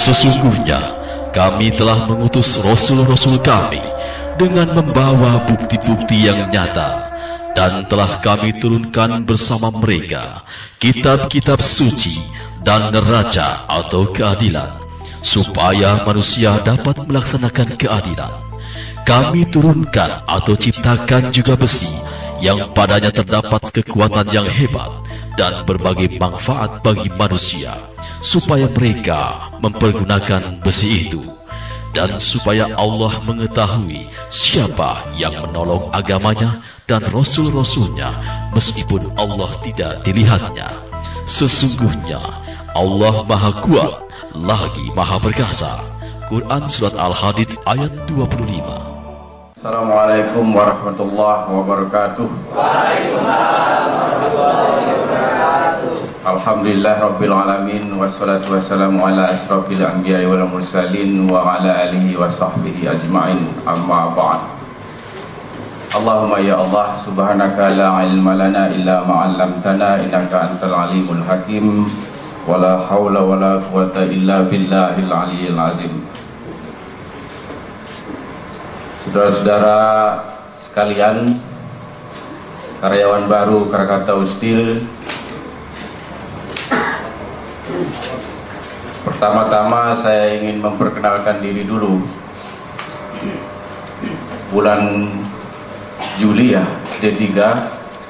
Sesungguhnya kami telah mengutus Rasul-Rasul kami dengan membawa bukti-bukti yang nyata, dan telah kami turunkan bersama mereka kitab-kitab suci dan neraca atau keadilan, supaya manusia dapat melaksanakan keadilan. Kami turunkan atau ciptakan juga besi yang padanya terdapat kekuatan yang hebat dan berbagai manfaat bagi manusia, supaya mereka mempergunakan besi itu, dan supaya Allah mengetahui siapa yang menolong agamanya dan Rasul-Rasulnya, meskipun Allah tidak dilihatnya. Sesungguhnya Allah Maha Kuat lagi Maha Perkasa. Quran Surat Al-Hadid ayat 25. Assalamualaikum warahmatullahi wabarakatuh. Waalaikumsalam warahmatullahi wabarakatuh. Alhamdulillah rabbil alamin, wassalatu wassalamu ala asrafil anbiya'i wal mursalin wa ala alihi wa sahbihi ajma'in, amma ba'd. Allahumma ya Allah, subhanaka la ilma lana illa ma 'allamtana innaka antal alimul hakim, wa la haula wa la quwwata illa billahil aliyyil azim. Saudara-saudara sekalian, karyawan baru Krakatau Steel, pertama-tama saya ingin memperkenalkan diri dulu. Bulan Juli ya, D3,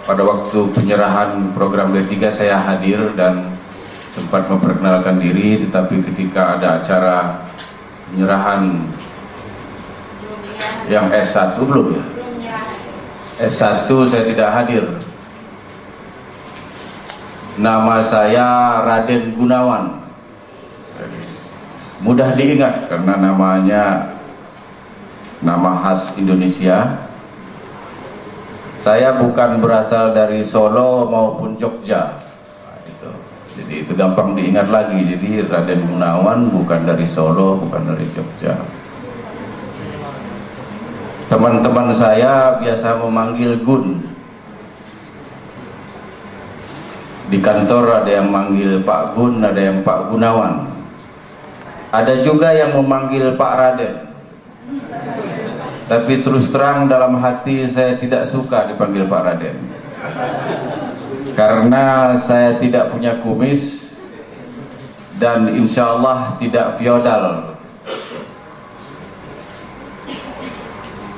pada waktu penyerahan program D3 saya hadir dan sempat memperkenalkan diri, tetapi ketika ada acara penyerahan yang S1 belum ya? S1 saya tidak hadir. Nama saya Raden Gunawan. Mudah diingat karena namanya nama khas Indonesia. Saya bukan berasal dari Solo maupun Jogja. Jadi itu gampang diingat lagi. Jadi Raden Gunawan bukan dari Solo, bukan dari Jogja. Teman-teman saya biasa memanggil Gun. Di kantor ada yang manggil Pak Gun, ada yang Pak Gunawan. Ada juga yang memanggil Pak Raden. Tapi terus terang dalam hati saya tidak suka dipanggil Pak Raden. Karena saya tidak punya kumis dan insya Allah tidak feodal.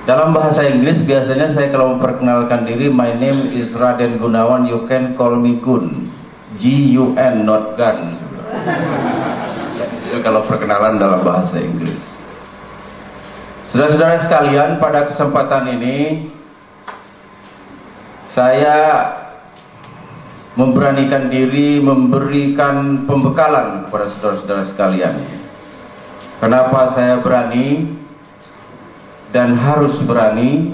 Dalam bahasa Inggris biasanya saya kalau memperkenalkan diri, my name is Raden Gunawan, you can call me Gun, G-U-N, not Gun. Itu kalau perkenalan dalam bahasa Inggris. Saudara-saudara sekalian, pada kesempatan ini saya memberanikan diri memberikan pembekalan kepada saudara-saudara sekalian. Kenapa saya berani dan harus berani?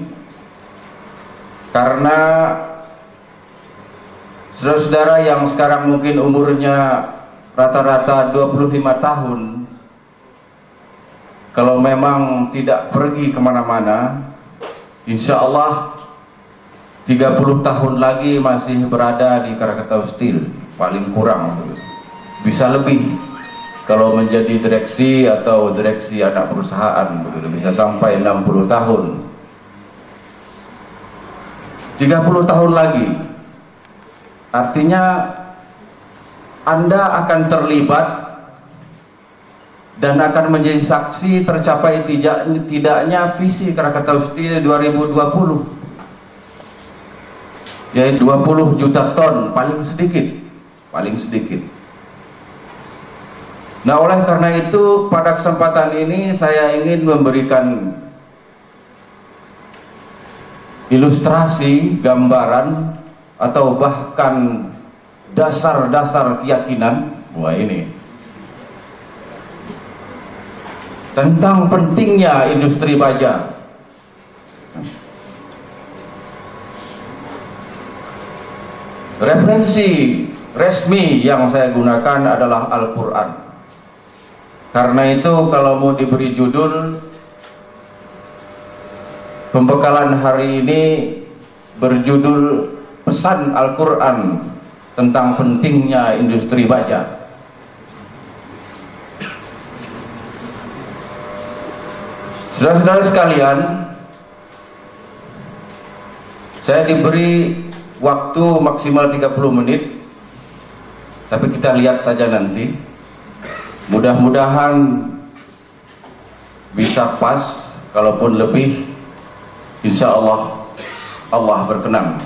Karena saudara-saudara yang sekarang mungkin umurnya rata-rata 25 tahun, kalau memang tidak pergi kemana-mana, insya Allah 30 tahun lagi masih berada di Krakatau Steel, paling kurang. Bisa lebih kalau menjadi direksi atau direksi anak perusahaan, bisa sampai 60 tahun. 30 tahun lagi, artinya Anda akan terlibat dan akan menjadi saksi tercapai tidaknya visi Krakatau Steel 2020, yaitu 20 juta ton paling sedikit. Nah, oleh karena itu pada kesempatan ini saya ingin memberikan ilustrasi, gambaran, atau bahkan dasar-dasar keyakinan tentang pentingnya industri baja. Referensi resmi yang saya gunakan adalah Al-Quran. Karena itu kalau mau diberi judul, pembekalan hari ini berjudul Pesan Al-Quran tentang pentingnya industri baja. Saudara-saudara sekalian, saya diberi waktu maksimal 30 menit, tapi kita lihat saja nanti. Mudah-mudahan bisa pas, kalaupun lebih, insya Allah Allah berkenan.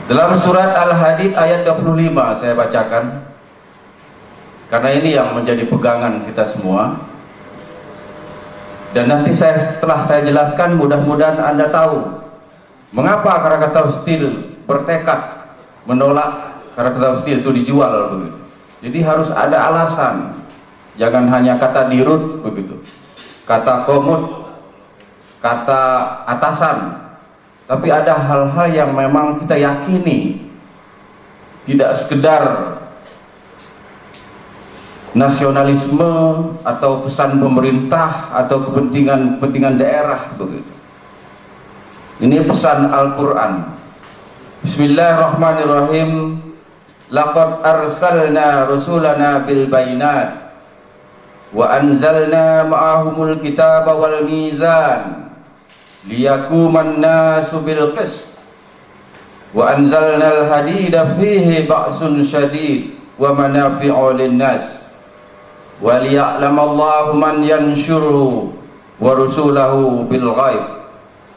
Dalam surat Al-Hadid ayat 25 saya bacakan, karena ini yang menjadi pegangan kita semua. Dan nanti setelah saya jelaskan, mudah-mudahan Anda tahu mengapa Krakatau Steel bertekad menolak Krakatau Steel itu dijual begitu. Jadi harus ada alasan, jangan hanya kata dirut begitu, kata komut, kata atasan, tapi ada hal-hal yang memang kita yakini, tidak sekedar nasionalisme atau pesan pemerintah atau kepentingan daerah begitu. Ini pesan Al-Quran. Bismillahirrahmanirrahim. Laqad arsalna rusulana bil bayinat wa anzalna ma'ahumul kitaba wal mizan liyakuman nasu bil qist wa anzalna al hadida fihi ba'sun syadid wa manafi'u lin nas wa liya'lamallahu man yanshuru wa rusulahu bil ghaib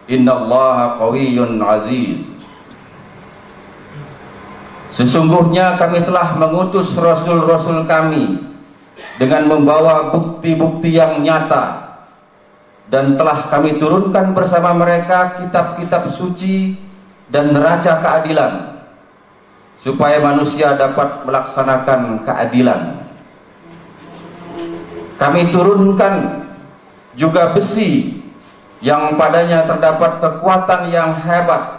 innallaha qawiyyun aziz. Sesungguhnya kami telah mengutus rasul-rasul kami dengan membawa bukti-bukti yang nyata, dan telah kami turunkan bersama mereka kitab-kitab suci dan neraca keadilan, supaya manusia dapat melaksanakan keadilan. Kami turunkan juga besi yang padanya terdapat kekuatan yang hebat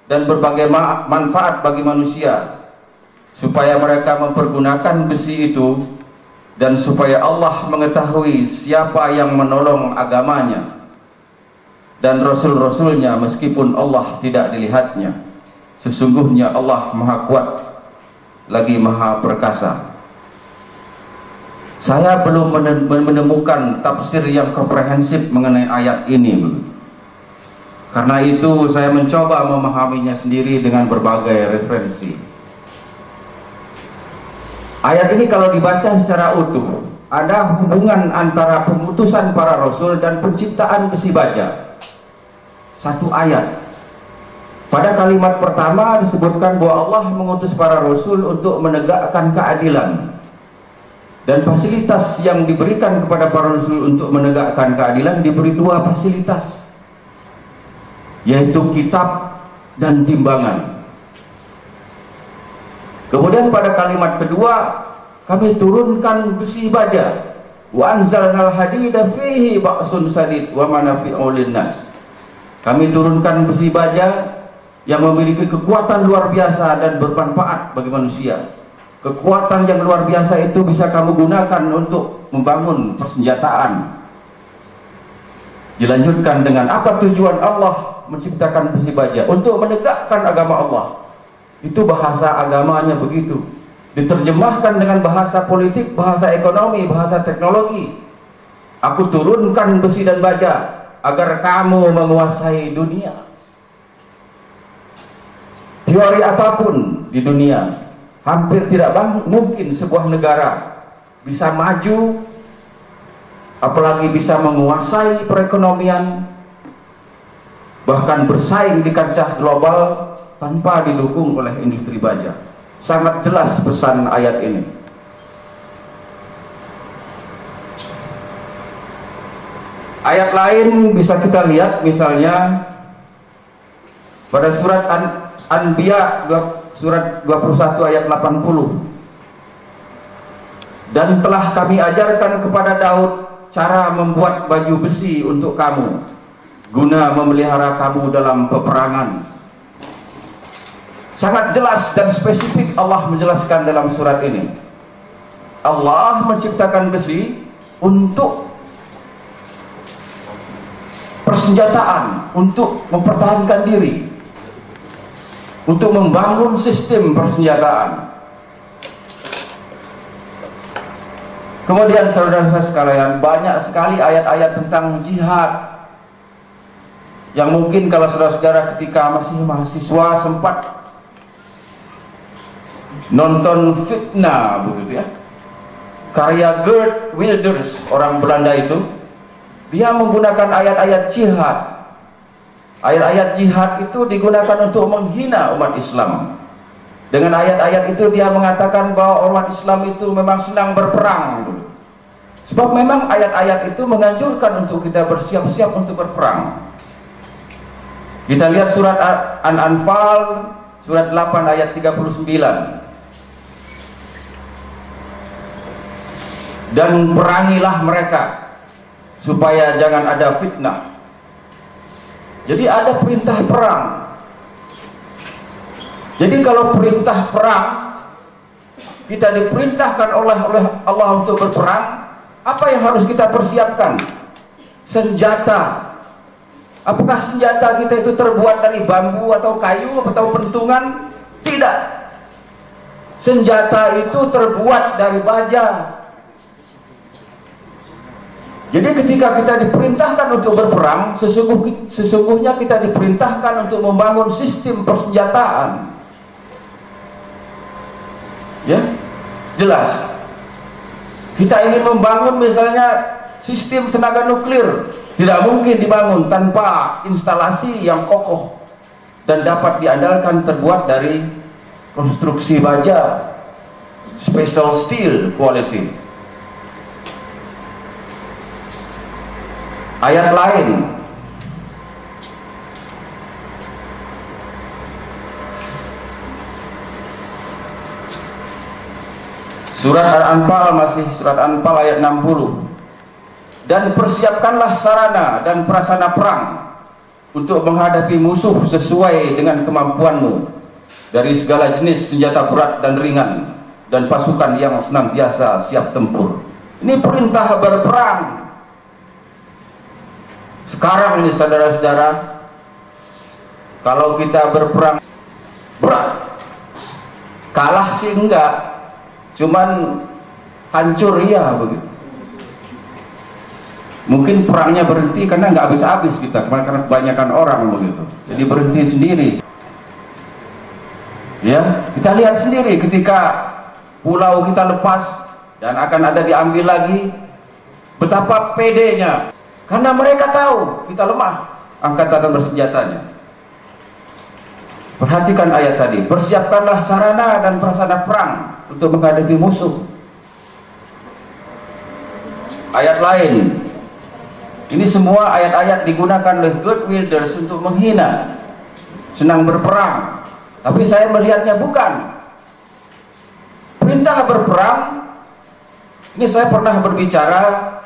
dan berbagai manfaat bagi manusia, supaya mereka mempergunakan besi itu, dan supaya Allah mengetahui siapa yang menolong agamanya dan rasul-rasulnya meskipun Allah tidak dilihatnya. Sesungguhnya Allah Maha Kuat lagi Maha Perkasa. Saya belum menemukan tafsir yang komprehensif mengenai ayat ini. Karena itu saya mencoba memahaminya sendiri dengan berbagai referensi. Ayat ini kalau dibaca secara utuh, ada hubungan antara pemutusan para rasul dan penciptaan besi baja. Satu ayat. Pada kalimat pertama disebutkan bahwa Allah mengutus para rasul untuk menegakkan keadilan. Dan fasilitas yang diberikan kepada para rasul untuk menegakkan keadilan diberi dua fasilitas, yaitu kitab dan timbangan. Kemudian pada kalimat kedua, kami turunkan besi baja, wa anzalnal hadida fihi ba'sun sadid wa manafi'u linnas. Kami turunkan besi baja yang memiliki kekuatan luar biasa dan bermanfaat bagi manusia. Kekuatan yang luar biasa itu bisa kamu gunakan untuk membangun persenjataan. Dilanjutkan dengan apa tujuan Allah menciptakan besi baja? Untuk menegakkan agama Allah. Itu bahasa agamanya begitu. Diterjemahkan dengan bahasa politik, bahasa ekonomi, bahasa teknologi. Aku turunkan besi dan baja agar kamu menguasai dunia. Teori apapun di dunia, hampir tidak mungkin sebuah negara bisa maju, apalagi bisa menguasai perekonomian, bahkan bersaing di kancah global tanpa didukung oleh industri baja. Sangat jelas pesan ayat ini. Ayat lain bisa kita lihat, misalnya pada surat Anbiya surat 21 ayat 80. Dan telah kami ajarkan kepada Daud cara membuat baju besi untuk kamu, guna memelihara kamu dalam peperangan. Sangat jelas dan spesifik Allah menjelaskan dalam surat ini. Allah menciptakan besi untuk persenjataan, untuk mempertahankan diri, untuk membangun sistem persenjataan. Kemudian saudara-saudara sekalian, banyak sekali ayat-ayat tentang jihad yang mungkin kalau saudara-saudara ketika masih mahasiswa sempat nonton Fitnah begitu ya, karya Geert Wilders, orang Belanda itu, dia menggunakan ayat-ayat jihad. Ayat-ayat jihad itu digunakan untuk menghina umat Islam. Dengan ayat-ayat itu dia mengatakan bahwa umat Islam itu memang senang berperang. Sebab memang ayat-ayat itu menganjurkan untuk kita bersiap-siap untuk berperang. Kita lihat surat An-Anfal surat 8 ayat 39. Dan perangilah mereka supaya jangan ada fitnah. Jadi ada perintah perang. Jadi kalau perintah perang, kita diperintahkan oleh Allah untuk berperang, apa yang harus kita persiapkan? Senjata. Apakah senjata kita itu terbuat dari bambu atau kayu atau pentungan? Tidak. Senjata itu terbuat dari baja. Jadi ketika kita diperintahkan untuk berperang, sesungguhnya kita diperintahkan untuk membangun sistem persenjataan. Ya, jelas. Kita ingin membangun misalnya sistem tenaga nuklir, tidak mungkin dibangun tanpa instalasi yang kokoh dan dapat diandalkan, terbuat dari konstruksi baja, special steel quality. Ayat lain, surat Al-Anfal, masih surat Anfal ayat 60. Dan persiapkanlah sarana dan prasana perang untuk menghadapi musuh sesuai dengan kemampuanmu, dari segala jenis senjata berat dan ringan, dan pasukan yang senantiasa siap tempur. Ini perintah berperang. Sekarang ini saudara-saudara, kalau kita berperang berat, kalah sih enggak, cuman hancur ya begitu. Mungkin perangnya berhenti karena nggak habis-habis kita, karena kebanyakan orang begitu, jadi berhenti sendiri. Ya, kita lihat sendiri ketika pulau kita lepas dan akan ada diambil lagi, betapa pedenya. Karena mereka tahu kita lemah angkatan bersenjatanya. Perhatikan ayat tadi, persiapkanlah sarana dan prasana perang untuk menghadapi musuh. Ayat lain, ini semua ayat-ayat digunakan oleh Geert Wilders untuk menghina, senang berperang. Tapi saya melihatnya bukan perintah berperang. Ini saya pernah berbicara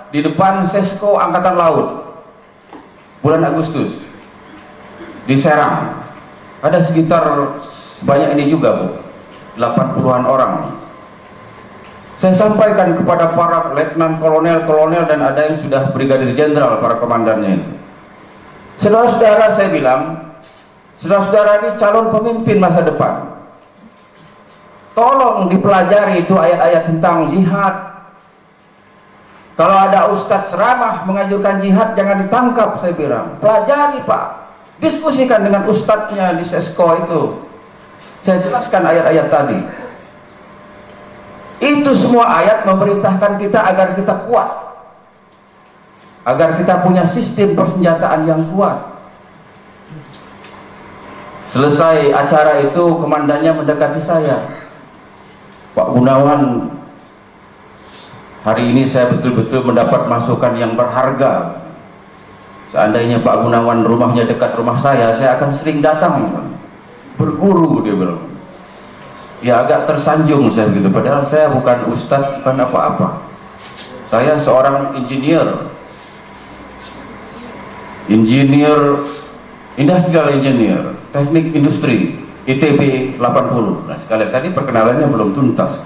di depan Sesko Angkatan Laut bulan Agustus di Serang. Ada sekitar banyak ini juga Bu, 80-an orang. Saya sampaikan kepada para letnan, kolonel, dan ada yang sudah brigadir jenderal, para komandannya itu. Saudara-saudara, saya bilang, saudara-saudara ini calon pemimpin masa depan. Tolong dipelajari itu ayat-ayat tentang jihad. Kalau ada ustadz ceramah mengajukan jihad, jangan ditangkap, saya bilang. Pelajari Pak, diskusikan dengan ustadznya di Sesko itu. Saya jelaskan ayat-ayat tadi. Itu semua ayat memerintahkan kita agar kita kuat, agar kita punya sistem persenjataan yang kuat. Selesai acara itu, komandannya mendekati saya. Pak Gunawan, hari ini saya betul-betul mendapat masukan yang berharga. Seandainya Pak Gunawan rumahnya dekat rumah saya akan sering datang berguru, dia bilang. Ya agak tersanjung saya begitu, padahal saya bukan ustadz, bukan apa-apa. Saya seorang industrial engineer, teknik industri, ITB 80. Nah sekali tadi perkenalannya belum tuntas.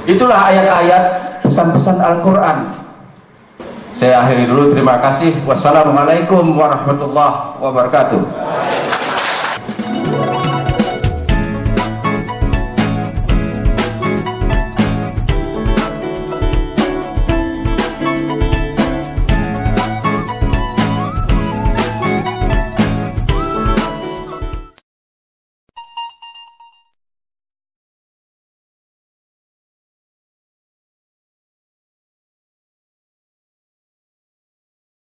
Itulah ayat-ayat pesan-pesan Al-Quran. Saya akhiri dulu, terima kasih. Wassalamualaikum warahmatullahi wabarakatuh.